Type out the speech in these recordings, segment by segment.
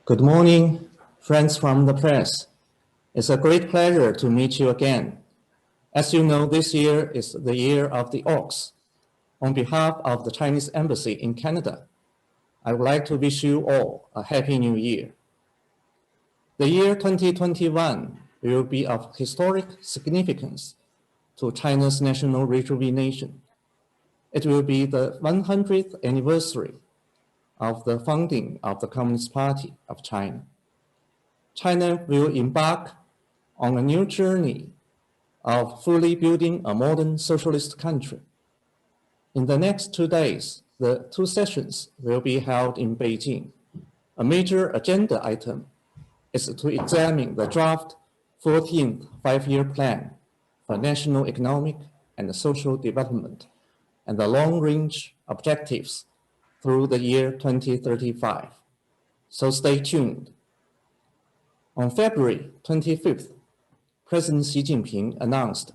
Good morning, friends from the press. It's a great pleasure to meet you again. As you know, this year is the year of the ox. On behalf of the Chinese Embassy in Canada, I would like to wish you all a Happy New Year. The year 2021 will be of historic significance to China's national rejuvenation. It will be the 100th anniversary of the founding of the Communist Party of China. China will embark on a new journey of fully building a modern socialist country. In the next 2 days, the 2 sessions will be held in Beijing. A major agenda item is to examine the draft 14th five-year plan for national economic and social development and the long-range objectives through the year 2035. So stay tuned. On February 25th, President Xi Jinping announced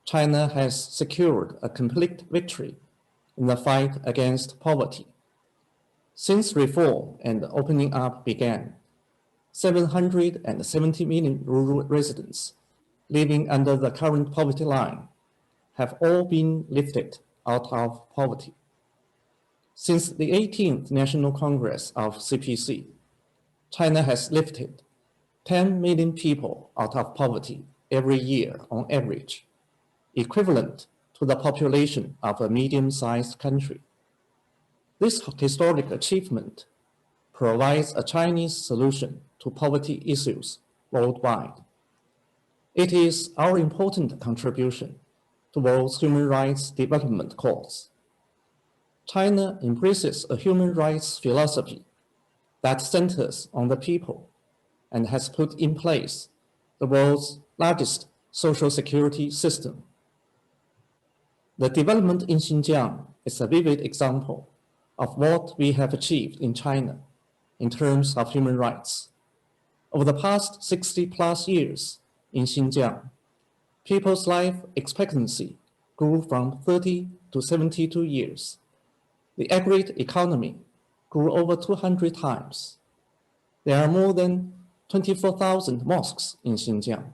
China has secured a complete victory in the fight against poverty. Since reform and opening up began, 770 million rural residents living under the current poverty line have all been lifted out of poverty. Since the 18th National Congress of CPC, China has lifted 10 million people out of poverty every year on average, equivalent to the population of a medium-sized country. This historic achievement provides a Chinese solution to poverty issues worldwide. It is our important contribution towards human rights development cause. China embraces a human rights philosophy that centers on the people and has put in place the world's largest social security system. The development in Xinjiang is a vivid example of what we have achieved in China in terms of human rights. Over the past 60+ years in Xinjiang, people's life expectancy grew from 30 to 72 years. The aggregate economy grew over 200 times. There are more than 24,000 mosques in Xinjiang.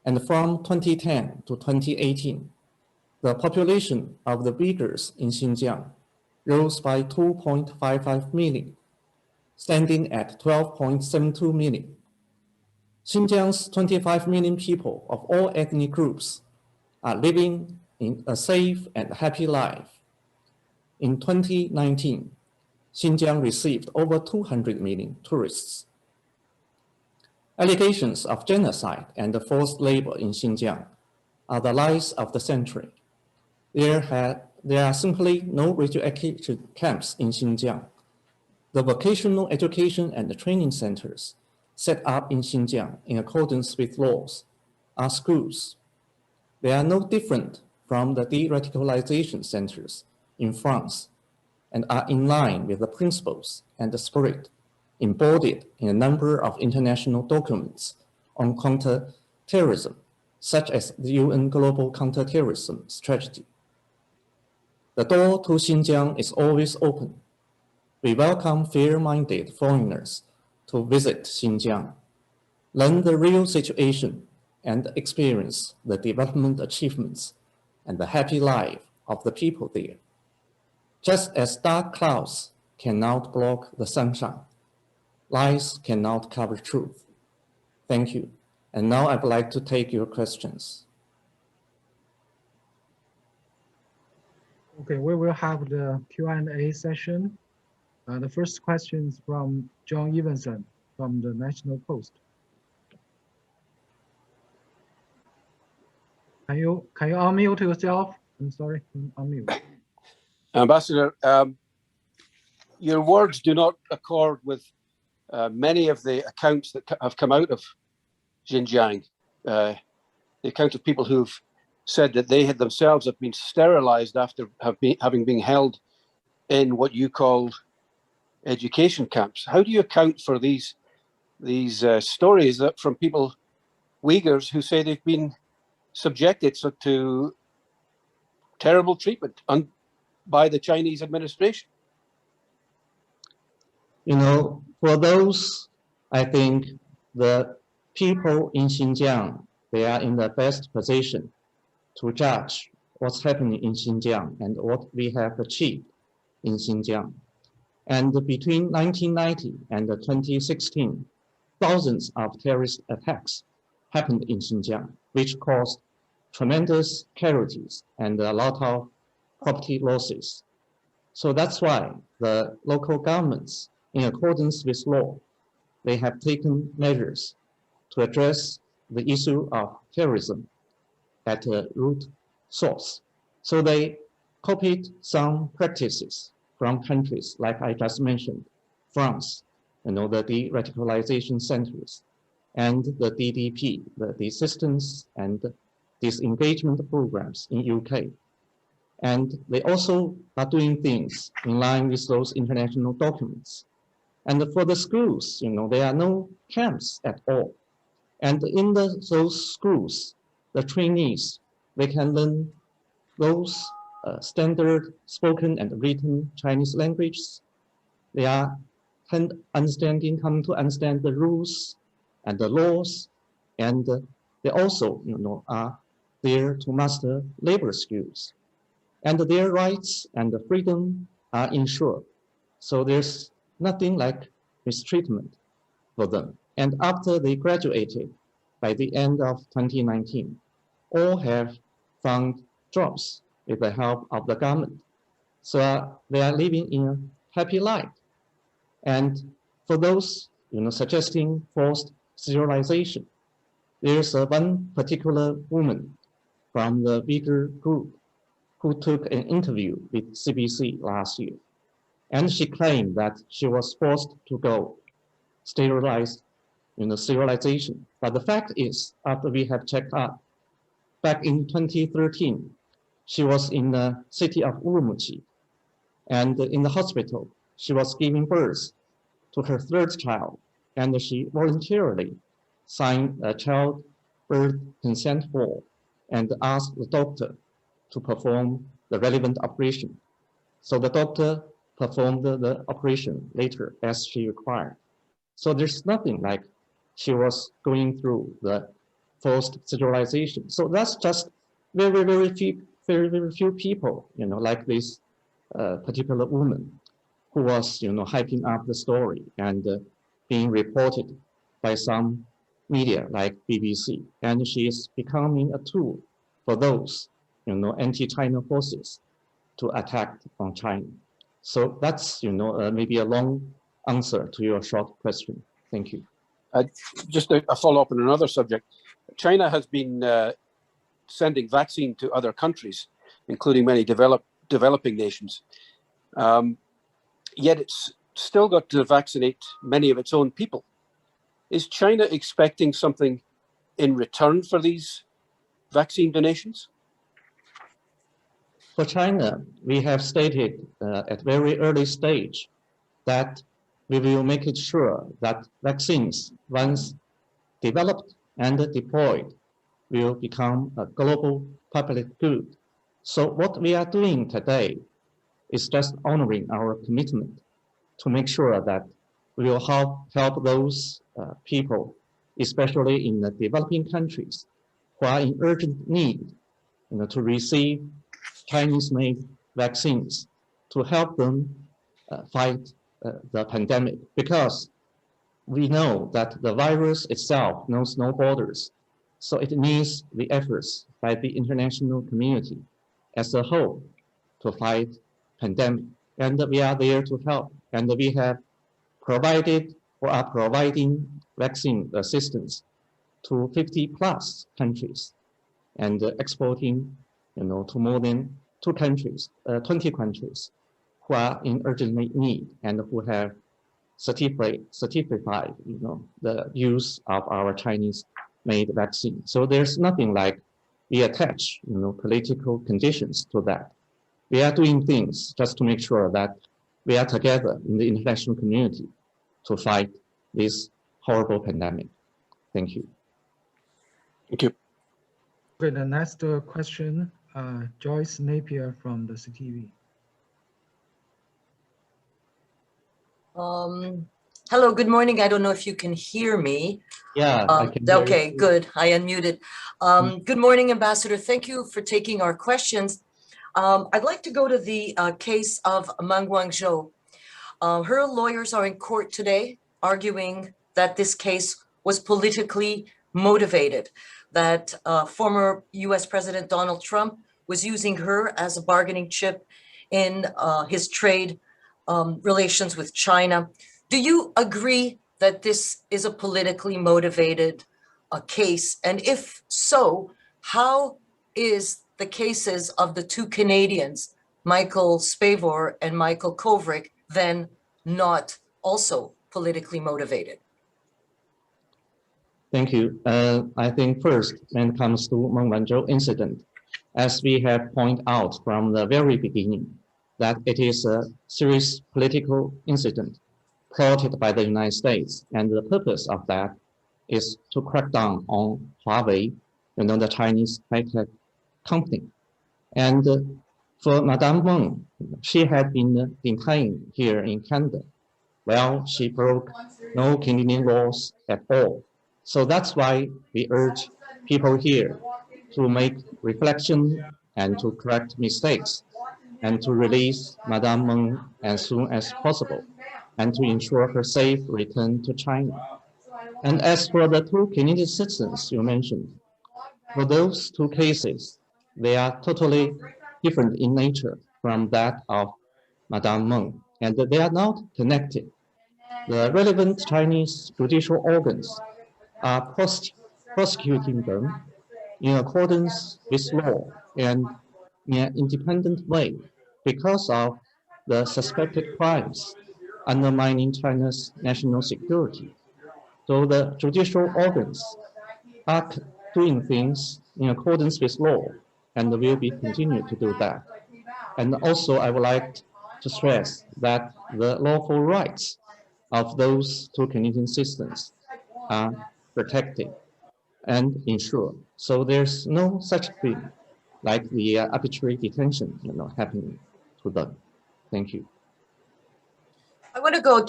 And from 2010 to 2018, the population of the Uyghurs in Xinjiang rose by 2.55 million, standing at 12.72 million. Xinjiang's 25 million people of all ethnic groups are living in a safe and happy life. In 2019, Xinjiang received over 200 million tourists. Allegations of genocide and forced labor in Xinjiang are the lies of the century. There are simply no re-education camps in Xinjiang. The vocational education and training centers set up in Xinjiang in accordance with laws are schools. They are no different from the de-radicalization centers in France and are in line with the principles and the spirit embodied in a number of international documents on counterterrorism, such as the UN Global Counterterrorism Strategy. The door to Xinjiang is always open. We welcome fair-minded foreigners to visit Xinjiang, learn the real situation, and experience the development achievements and the happy life of the people there. Just as dark clouds cannot block the sunshine, lies cannot cover truth. Thank you. And now I'd like to take your questions. Okay, we will have the Q&A session. The first question is from John Evenson from the National Post. Can you unmute yourself? I'm sorry, unmute. Ambassador, your words do not accord with many of the accounts that have come out of Xinjiang. The account of people who've said that they had themselves have been sterilized after having been held in what you call education camps. How do you account for these stories that from people, Uyghurs, who say they've been subjected to terrible treatment by the Chinese administration? You know, for those, I think the people in Xinjiang, they are in the best position to judge what's happening in Xinjiang and what we have achieved in Xinjiang. And between 1990 and 2016, thousands of terrorist attacks happened in Xinjiang, which caused tremendous casualties and a lot of property losses. So that's why the local governments, in accordance with law, they have taken measures to address the issue of terrorism at a root source. So they copied some practices from countries like I just mentioned, France, the de-radicalization centers, and the DDP, the Desistance and Disengagement programs in UK. And they also are doing things in line with those international documents. And for the schools, there are no camps at all. And in those schools, the trainees, they can learn those standard spoken and written Chinese languages. They are coming to understand the rules and the laws, and they also, are there to master labor skills. And their rights and the freedom are ensured. So there's nothing like mistreatment for them. And after they graduated, by the end of 2019, all have found jobs with the help of the government. So they are living in a happy life. And for those, suggesting forced sterilization, there's one particular woman from the bigger group who took an interview with CBC last year. And she claimed that she was forced to go sterilized, sterilization. But the fact is, after we have checked up, back in 2013, she was in the city of Urumqi, and in the hospital, she was giving birth to her third child, and she voluntarily signed a childbirth consent form and asked the doctor to perform the relevant operation. So the doctor performed the operation later as she required. So there's nothing like she was going through the forced sterilization. So that's just very few people, like this particular woman who was, hyping up the story and being reported by some media like BBC. And she is becoming a tool for those, anti-China forces to attack on China. So that's, maybe a long answer to your short question. Thank you. Just a follow-up on another subject. China has been sending vaccine to other countries, including many developing nations. Yet it's still got to vaccinate many of its own people. Is China expecting something in return for these vaccine donations? For China, we have stated at very early stage that we will make it sure that vaccines, once developed and deployed, will become a global public good. So what we are doing today is just honoring our commitment to make sure that we will help those people, especially in the developing countries, who are in urgent need, to receive Chinese-made vaccines to help them fight the pandemic, because we know that the virus itself knows no borders. So it needs the efforts by the international community as a whole to fight pandemic. And we are there to help. And we have provided or are providing vaccine assistance to 50+ countries and exporting, to more than 20 countries who are in urgent need and who have certified, the use of our Chinese-made vaccine. So there's nothing like we attach, political conditions to that. We are doing things just to make sure that we are together in the international community to fight this horrible pandemic. Thank you. Thank you. Okay, the next question, Joyce Napier from the CTV. Hello, good morning. I don't know if you can hear me. Yeah, I can hear Okay, you. good. I unmuted. Good morning, Ambassador. Thank you for taking our questions. I'd like to go to the case of Meng Wanzhou. Her lawyers are in court today arguing that this case was politically motivated, that former US President Donald Trump was using her as a bargaining chip in his trade relations with China. Do you agree that this is a politically motivated case? And if so, how is the cases of the two Canadians, Michael Spavor and Michael Kovrig, then not also politically motivated? Thank you. I think first, when it comes to Meng Wanzhou incident, as we have pointed out from the very beginning, that it is a serious political incident plotted by the United States, and the purpose of that is to crack down on Huawei, the Chinese high-tech company. And for Madame Meng, she had been detained here in Canada. Well, she broke no Canadian laws at all. So that's why we urge people here to make reflection and to correct mistakes and to release Madame Meng as soon as possible and to ensure her safe return to China. And as for the two Canadian citizens you mentioned, for those two cases, they are totally different in nature from that of Madame Meng, and they are not connected. The relevant Chinese judicial organs are prosecuting them in accordance with law and in an independent way because of the suspected crimes undermining China's national security. So the judicial organs are doing things in accordance with law and will be continued to do that. And also I would like to stress that the lawful rights of those two Canadian citizens are protected and ensured. So there's no such thing like the arbitrary detention, happening to them. Thank you. I want to go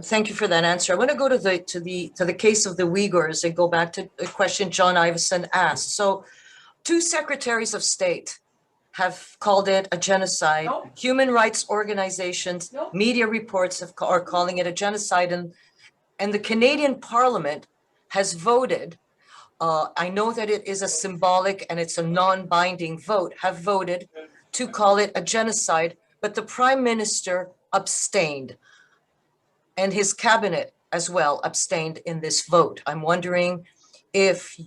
thank you for that answer. I want to go to the case of the Uyghurs and go back to a question John Iveson asked. So, two secretaries of state have called it a genocide. Nope. Human rights organizations, nope. Media reports are calling it a genocide, and the Canadian Parliament has voted. I know that it is a symbolic and it's a non-binding vote, have voted to call it a genocide, but the Prime Minister abstained, and his cabinet as well abstained in this vote. I'm wondering if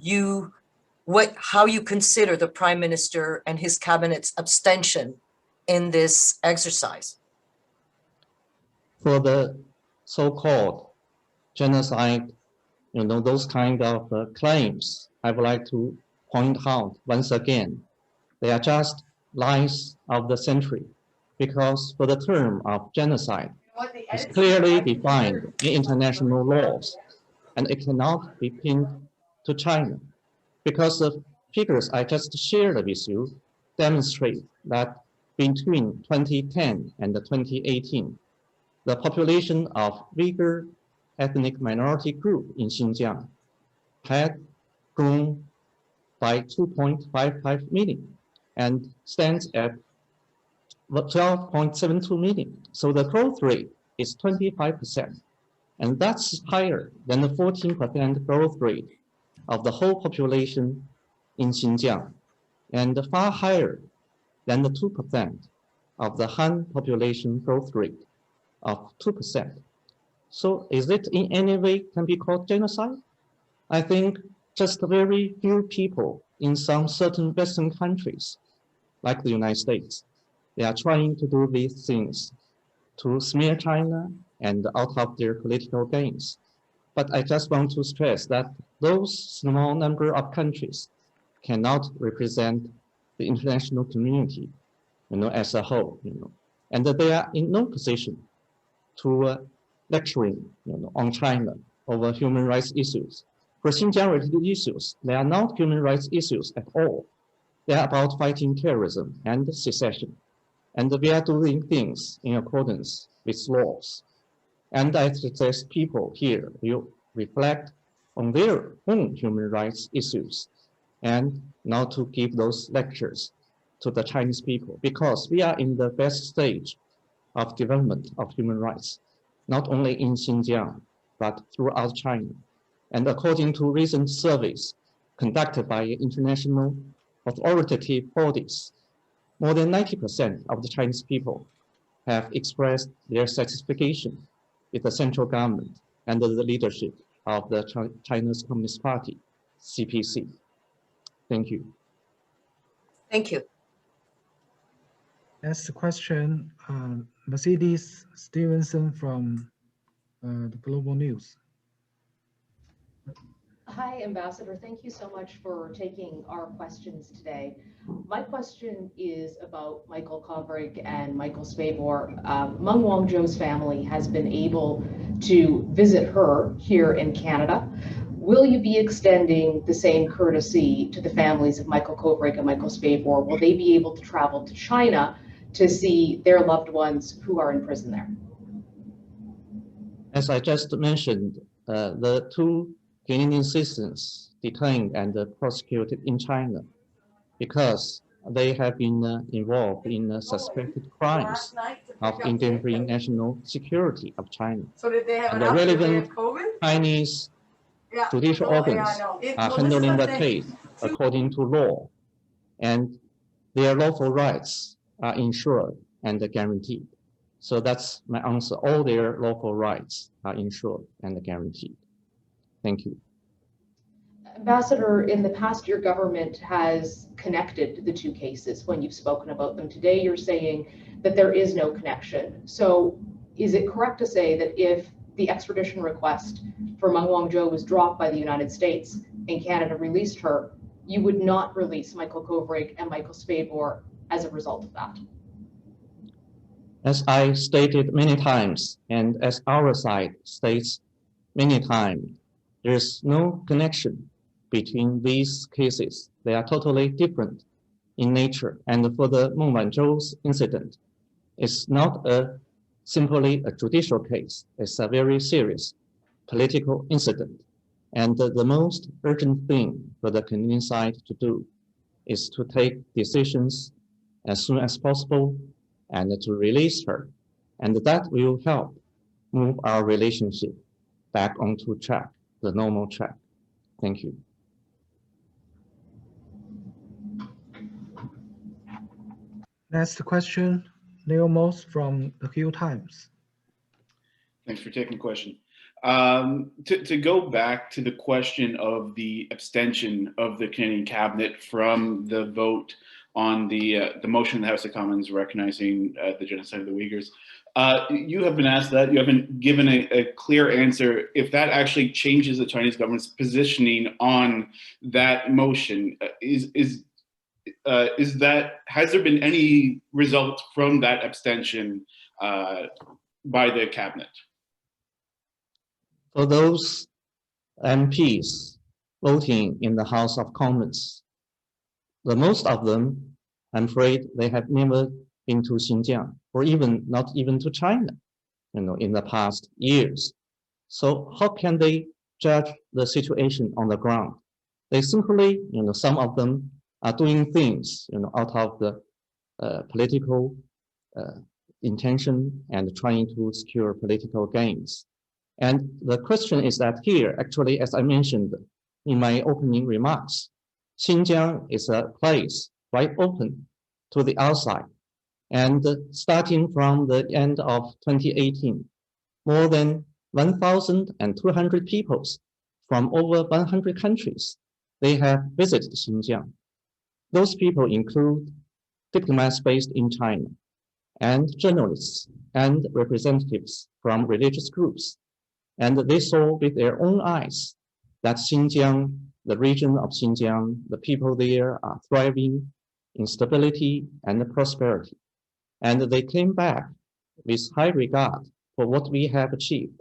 how you consider the Prime Minister and his cabinet's abstention in this exercise. For the so-called genocide, those kind of claims, I would like to point out once again, they are just lies of the century, because for the term of genocide is clearly defined in international laws, and it cannot be pinned to China, because the figures I just shared with you demonstrate that between 2010 and 2018, the population of Uyghur ethnic minority group in Xinjiang had grown by 2.55 million and stands at 12.72 million. So the growth rate is 25%. And that's higher than the 14% growth rate of the whole population in Xinjiang, and far higher than the 2% of the Han population growth rate of 2%. So is it in any way can be called genocide? I think just very few people in some certain Western countries, like the United States, they are trying to do these things to smear China and out of their political gains. But I just want to stress that those small number of countries cannot represent the international community, as a whole, and that they are in no position to lecturing, on China over human rights issues. For Xinjiang-related issues, they are not human rights issues at all. They are about fighting terrorism and secession, and we are doing things in accordance with laws. And I suggest people here will reflect on their own human rights issues and not to give those lectures to the Chinese people, because we are in the best stage of development of human rights, not only in Xinjiang, but throughout China. And according to recent surveys conducted by international authoritative bodies, more than 90% of the Chinese people have expressed their satisfaction with the central government and the leadership of the China's Communist Party, CPC. Thank you. Thank you. Next question, Mercedes Stevenson from the Global News. Hi, Ambassador. Thank you so much for taking our questions today. My question is about Michael Kovrig and Michael Spavor. Meng Wanzhou's family has been able to visit her here in Canada. Will you be extending the same courtesy to the families of Michael Kovrig and Michael Spavor? Will they be able to travel to China to see their loved ones who are in prison there? As I just mentioned, the two Canadian citizens detained and prosecuted in China because they have been involved in suspected crimes of endangering national security of China. So did they have And the relevant Chinese judicial organs are handling the case according to law, and their lawful rights are ensured and guaranteed. So that's my answer. All their lawful rights are ensured and guaranteed. Thank you. Ambassador, in the past, your government has connected the two cases when you've spoken about them. Today, you're saying that there is no connection. So is it correct to say that if the extradition request for Meng Wanzhou was dropped by the United States and Canada released her, you would not release Michael Kovrig and Michael Spavor as a result of that? As I stated many times, and as our side states many times, there's no connection between these cases. They are totally different in nature. And for the Meng Wanzhou's incident, it's not simply a judicial case. It's a very serious political incident. And the most urgent thing for the Canadian side to do is to take decisions as soon as possible and to release her. And that will help move our relationship back onto track, the normal track. Thank you. Next question, Leo Moss from the Hill Times. Thanks for taking the question. To go back to the question of the abstention of the Canadian cabinet from the vote on the motion in the House of Commons recognizing the genocide of the Uyghurs, you have been asked that. You haven't given a clear answer if that actually changes the Chinese government's positioning on that motion. Has there been any result from that abstention by the cabinet? For those MPs voting in the House of Commons, the most of them, I'm afraid, they have never been to Xinjiang, or not even to China, in the past years. So how can they judge the situation on the ground? They simply, some of them are doing things, out of the political intention and trying to secure political gains. And the question is that here, actually, as I mentioned in my opening remarks, Xinjiang is a place quite open to the outside. And starting from the end of 2018, more than 1,200 people from over 100 countries, they have visited Xinjiang. Those people include diplomats based in China, and journalists and representatives from religious groups. And they saw with their own eyes that Xinjiang, the region of Xinjiang, the people there are thriving in stability and prosperity. And they came back with high regard for what we have achieved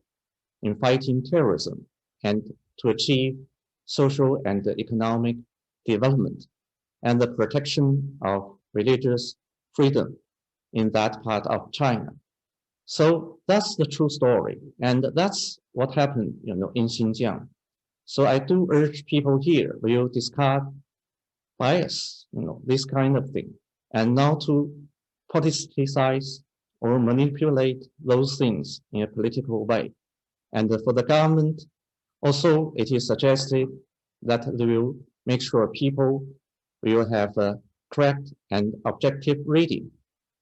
in fighting terrorism and to achieve social and economic development and the protection of religious freedom in that part of China. So that's the true story. And that's what happened, in Xinjiang. So I do urge people here, will discard bias, this kind of thing, and not to politicize or manipulate those things in a political way. And for the government, also, it is suggested that they will make sure people will have a correct and objective reading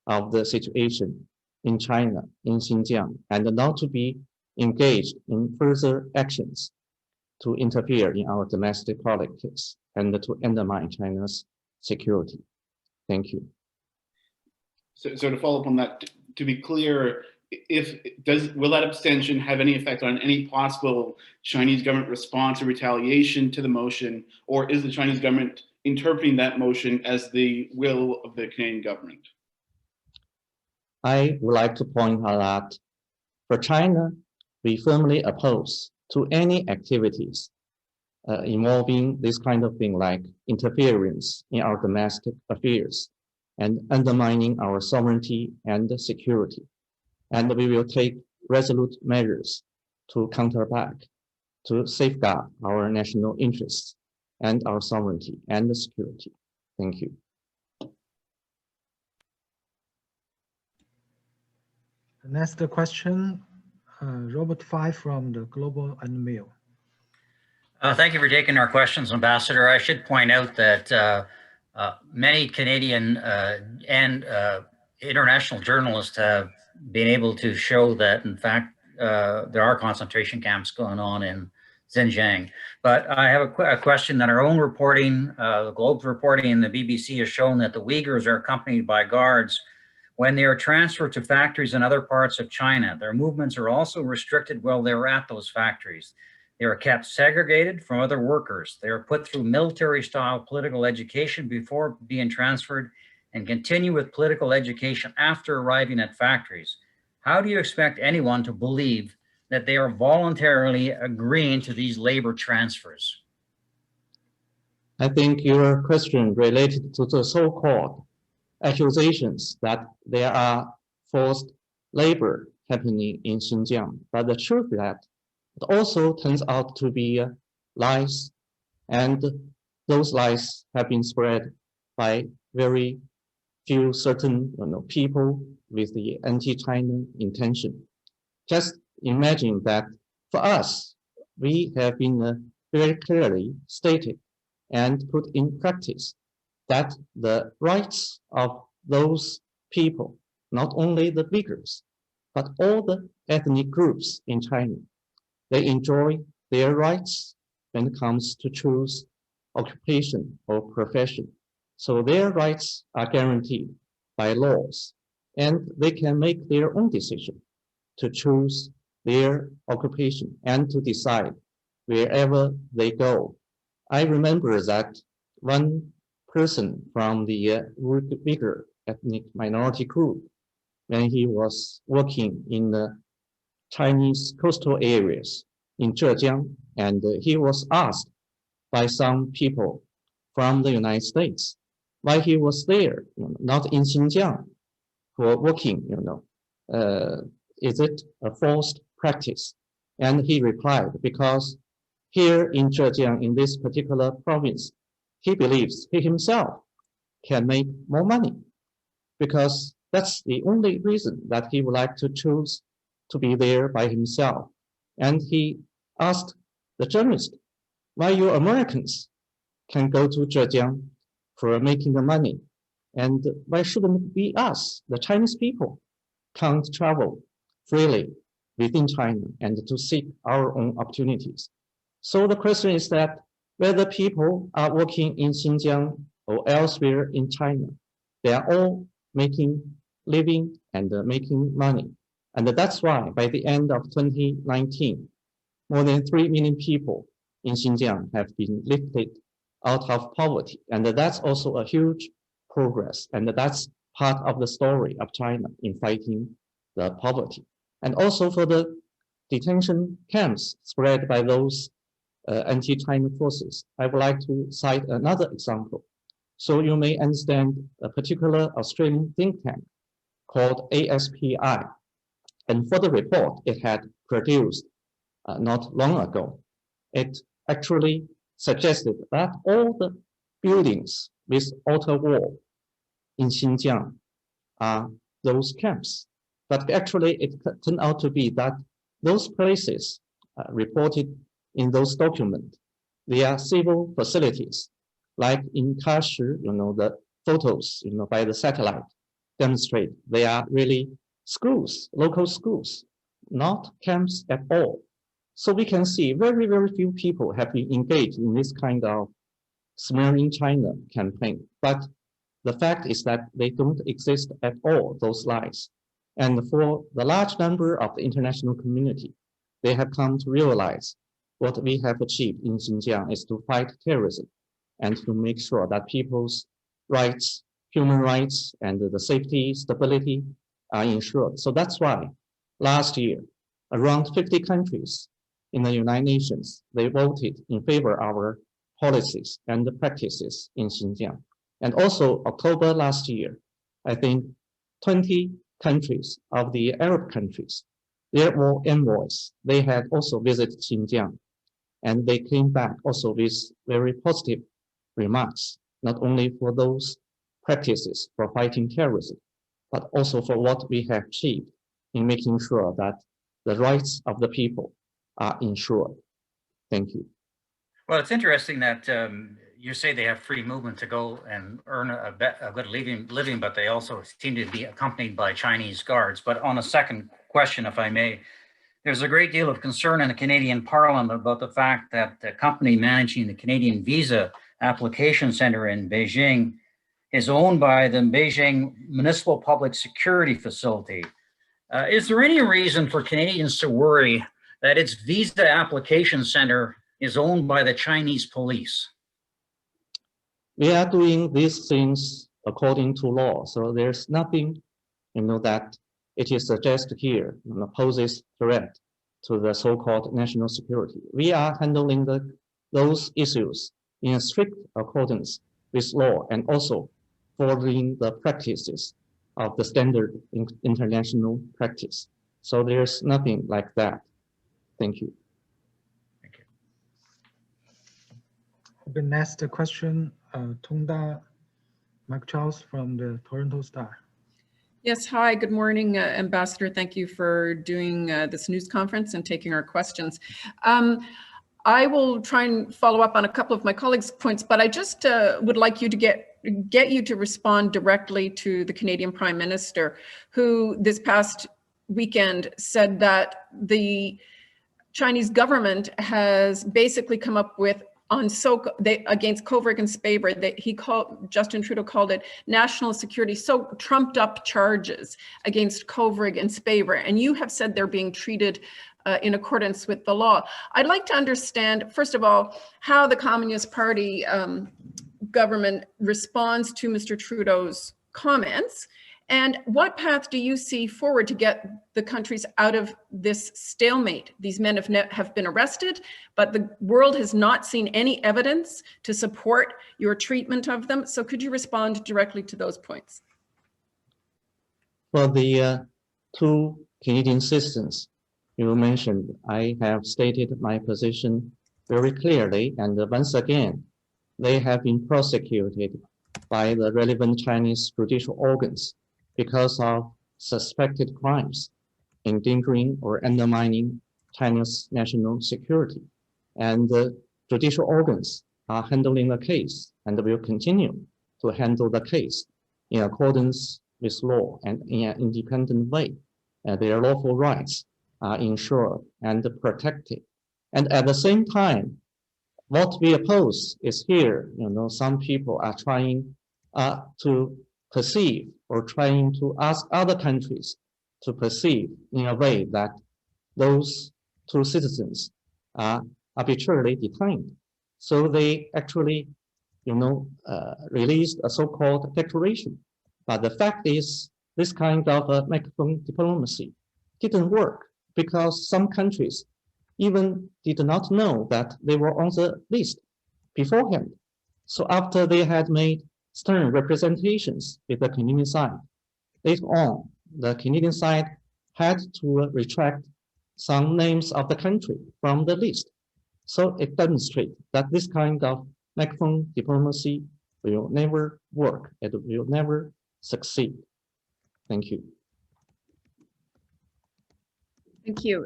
of the situation in China, in Xinjiang, and not to be engaged in further actions to interfere in our domestic politics and to undermine China's security. Thank you. So to follow up on that, to be clear, will that abstention have any effect on any possible Chinese government response or retaliation to the motion, or is the Chinese government interpreting that motion as the will of the Canadian government? I would like to point out that for China, we firmly oppose to any activities involving this kind of thing like interference in our domestic affairs and undermining our sovereignty and security. And we will take resolute measures to counter back, to safeguard our national interests and our sovereignty and security. Thank you. The next question, Robert Five from the Global and Mail. Thank you for taking our questions, Ambassador. I should point out that many Canadian and international journalists have been able to show that, in fact, there are concentration camps going on in Xinjiang. But I have a question that our own reporting, the Globe's reporting and the BBC has shown that the Uyghurs are accompanied by guards when they are transferred to factories in other parts of China. Their movements are also restricted while they're at those factories. They are kept segregated from other workers. They are put through military-style political education before being transferred and continue with political education after arriving at factories. How do you expect anyone to believe that they are voluntarily agreeing to these labor transfers? I think your question related to the so-called accusations that there are forced labor happening in Xinjiang. But the truth is that it also turns out to be lies, and those lies have been spread by very few certain people with the anti-China intention. Just imagine that for us, we have been very clearly stated and put in practice that the rights of those people, not only the Uyghurs, but all the ethnic groups in China, they enjoy their rights when it comes to choose occupation or profession. So their rights are guaranteed by laws, and they can make their own decision to choose their occupation and to decide wherever they go. I remember that one person from the Uyghur ethnic minority group, when he was working in the Chinese coastal areas in Zhejiang, and he was asked by some people from the United States why he was there, not in Xinjiang, for working, is it a forced practice? And he replied, because here in Zhejiang, in this particular province, he believes he himself can make more money, because that's the only reason that he would like to choose to be there by himself. And he asked the journalist, why you Americans can go to Zhejiang for making the money, and why shouldn't it be us, the Chinese people, can't travel freely within China and to seek our own opportunities? So the question is that whether people are working in Xinjiang or elsewhere in China, they are all making living and making money. And that's why by the end of 2019, more than 3 million people in Xinjiang have been lifted out of poverty. And that's also a huge progress. And that's part of the story of China in fighting the poverty. And also for the detention camps spread by those anti-China forces, I would like to cite another example. So you may understand a particular Australian think tank called ASPI. And for the report it had produced not long ago, it actually suggested that all the buildings with outer wall in Xinjiang are those camps. But actually it turned out to be that those places reported in those documents, they are civil facilities. Like in Kashi, the photos, by the satellite demonstrate they are really schools, local schools, not camps at all. So we can see very, very few people have been engaged in this kind of smearing China campaign. But the fact is that they don't exist at all, those lies. And for the large number of the international community, they have come to realize what we have achieved in Xinjiang is to fight terrorism and to make sure that people's rights, human rights, and the safety, stability are ensured. So that's why last year, around 50 countries in the United Nations, they voted in favor of our policies and the practices in Xinjiang. And also October last year, I think 20 countries of the Arab countries, their envoys, they had also visited Xinjiang, and they came back also with very positive remarks, not only for those practices for fighting terrorism, but also for what we have achieved in making sure that the rights of the people are ensured. Thank you. Well, it's interesting that you say they have free movement to go and earn a good living, but they also seem to be accompanied by Chinese guards. But on a second question, if I may, there's a great deal of concern in the Canadian Parliament about the fact that the company managing the Canadian Visa Application Center in Beijing is owned by the Beijing Municipal Public Security Facility. Is there any reason for Canadians to worry that its Visa Application Center is owned by the Chinese police? We are doing these things according to law, so there's nothing, that it is suggested here, poses threat to the so-called national security. We are handling those issues in a strict accordance with law and also following the practices of the standard international practice. So there's nothing like that. Thank you. The next question, Tongda Mike Charles from the Toronto Star. Yes, hi, good morning, Ambassador. Thank you for doing this news conference and taking our questions. I will try and follow up on a couple of my colleagues' points, but I just would like you to get you to respond directly to the Canadian Prime Minister, who this past weekend said that the Chinese government has basically come up with against Kovrig and Spaber, that Justin Trudeau called it national security, so trumped up charges against Kovrig and Spaber, and you have said they're being treated in accordance with the law. I'd like to understand, first of all, how the Communist Party government responds to Mr. Trudeau's comments, and what path do you see forward to get the countries out of this stalemate? These men have been arrested, but the world has not seen any evidence to support your treatment of them. So could you respond directly to those points? For the two Canadian citizens you mentioned, I have stated my position very clearly, and once again, they have been prosecuted by the relevant Chinese judicial organs because of suspected crimes, endangering or undermining China's national security. And the judicial organs are handling the case and will continue to handle the case in accordance with law and in an independent way. Their lawful rights are ensured and protected. And at the same time, what we oppose is here, some people are trying to perceive or trying to ask other countries to perceive in a way that those two citizens are arbitrarily detained. So they actually, released a so-called declaration. But the fact is, this kind of microphone diplomacy didn't work because some countries even did not know that they were on the list beforehand. So after they had made stern representations with the Canadian side, later on, the Canadian side had to retract some names of the country from the list. So it demonstrates that this kind of megaphone diplomacy will never work. It will never succeed. Thank you. Thank you.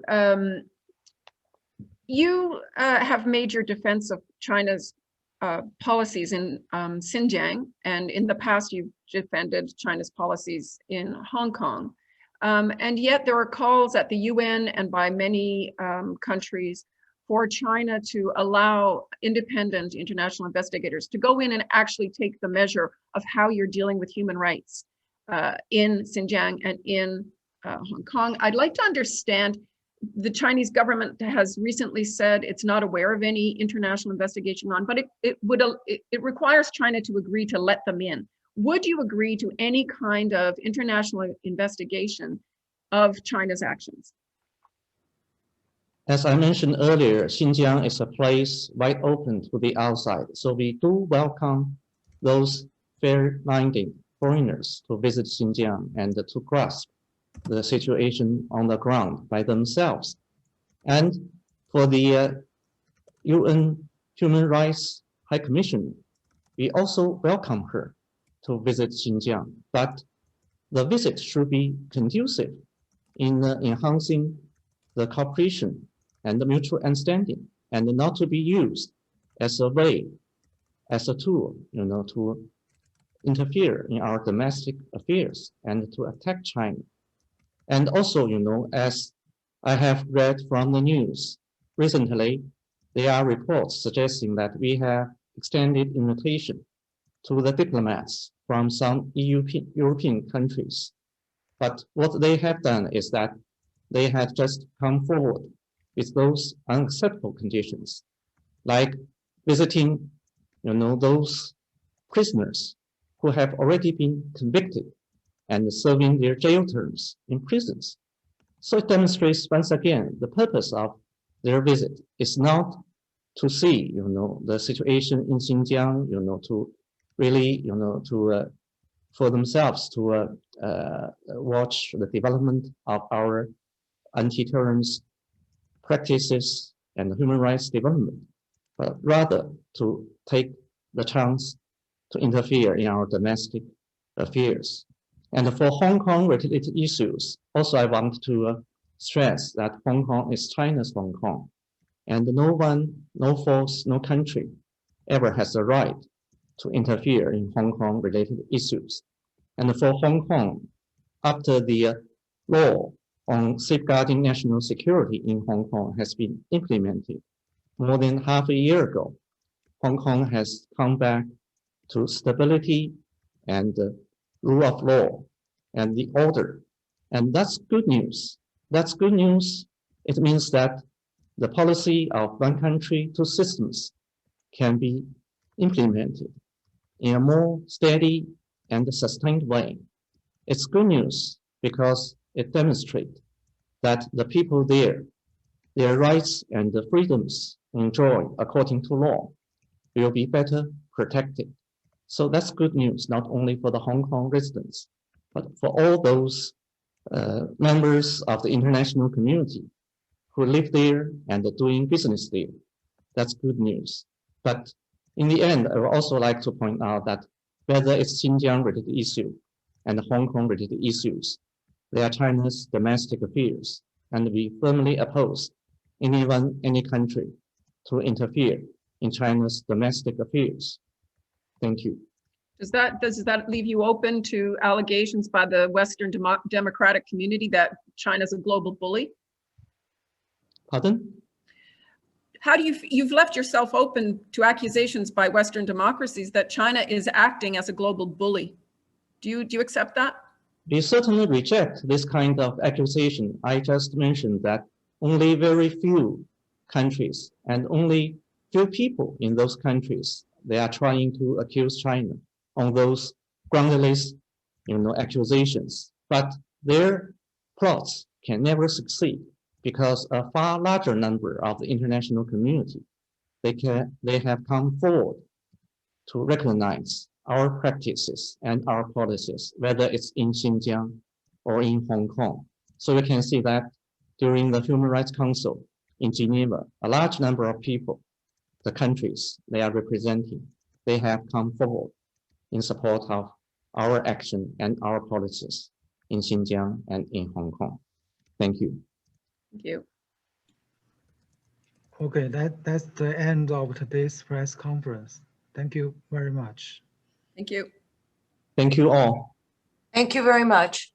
You have made your defense of China's policies in Xinjiang, and in the past you've defended China's policies in Hong Kong. And yet there are calls at the UN and by many countries for China to allow independent international investigators to go in and actually take the measure of how you're dealing with human rights in Xinjiang and in Hong Kong. I'd like to understand, the Chinese government has recently said it's not aware of any international investigation on, but it requires China to agree to let them in. Would you agree to any kind of international investigation of China's actions? As I mentioned earlier, Xinjiang is a place wide open to the outside. So we do welcome those fair-minded foreigners to visit Xinjiang and to grasp the situation on the ground by themselves. And for the UN Human Rights High Commissioner, we also welcome her to visit Xinjiang. But the visit should be conducive in enhancing the cooperation and the mutual understanding, and not to be used as a way, as a tool, to interfere in our domestic affairs and to attack China. And also, as I have read from the news, recently there are reports suggesting that we have extended invitation to the diplomats from some European countries. But what they have done is that they have just come forward with those unacceptable conditions, like visiting, those prisoners who have already been convicted and serving their jail terms in prisons. So it demonstrates once again the purpose of their visit is not to see, the situation in Xinjiang, to really, for themselves to watch the development of our anti-terrorist practices and human rights development, but rather to take the chance to interfere in our domestic affairs. And for Hong Kong related issues, also I want to stress that Hong Kong is China's Hong Kong, and no one, no force, no country ever has the right to interfere in Hong Kong related issues. And for Hong Kong, after the law on safeguarding national security in Hong Kong has been implemented more than half a year ago, Hong Kong has come back to stability and the rule of law and the order. And that's good news. That's good news. It means that the policy of one country, two systems can be implemented in a more steady and sustained way. It's good news because it demonstrates that the people there, their rights and the freedoms enjoyed according to law will be better protected. So that's good news, not only for the Hong Kong residents, but for all those members of the international community who live there and are doing business there. That's good news. But in the end, I would also like to point out that whether it's Xinjiang related issue and Hong Kong related issues, they are China's domestic affairs, and we firmly oppose anyone, any country to interfere in China's domestic affairs. Thank you. Does that leave you open to allegations by the Western democratic community that China's a global bully? Pardon? How do you've left yourself open to accusations by Western democracies that China is acting as a global bully? Do you accept that? We certainly reject this kind of accusation. I just mentioned that only very few countries and only few people in those countries, they are trying to accuse China on those groundless, accusations. But their plots can never succeed because a far larger number of the international community, they have come forward to recognize our practices and our policies, whether it's in Xinjiang or in Hong Kong. So we can see that during the Human Rights Council in Geneva, a large number of people, the countries they are representing, they have come forward in support of our action and our policies in Xinjiang and in Hong Kong. Thank you. Thank you. Okay, that's the end of today's press conference. Thank you very much. Thank you. Thank you all. Thank you very much.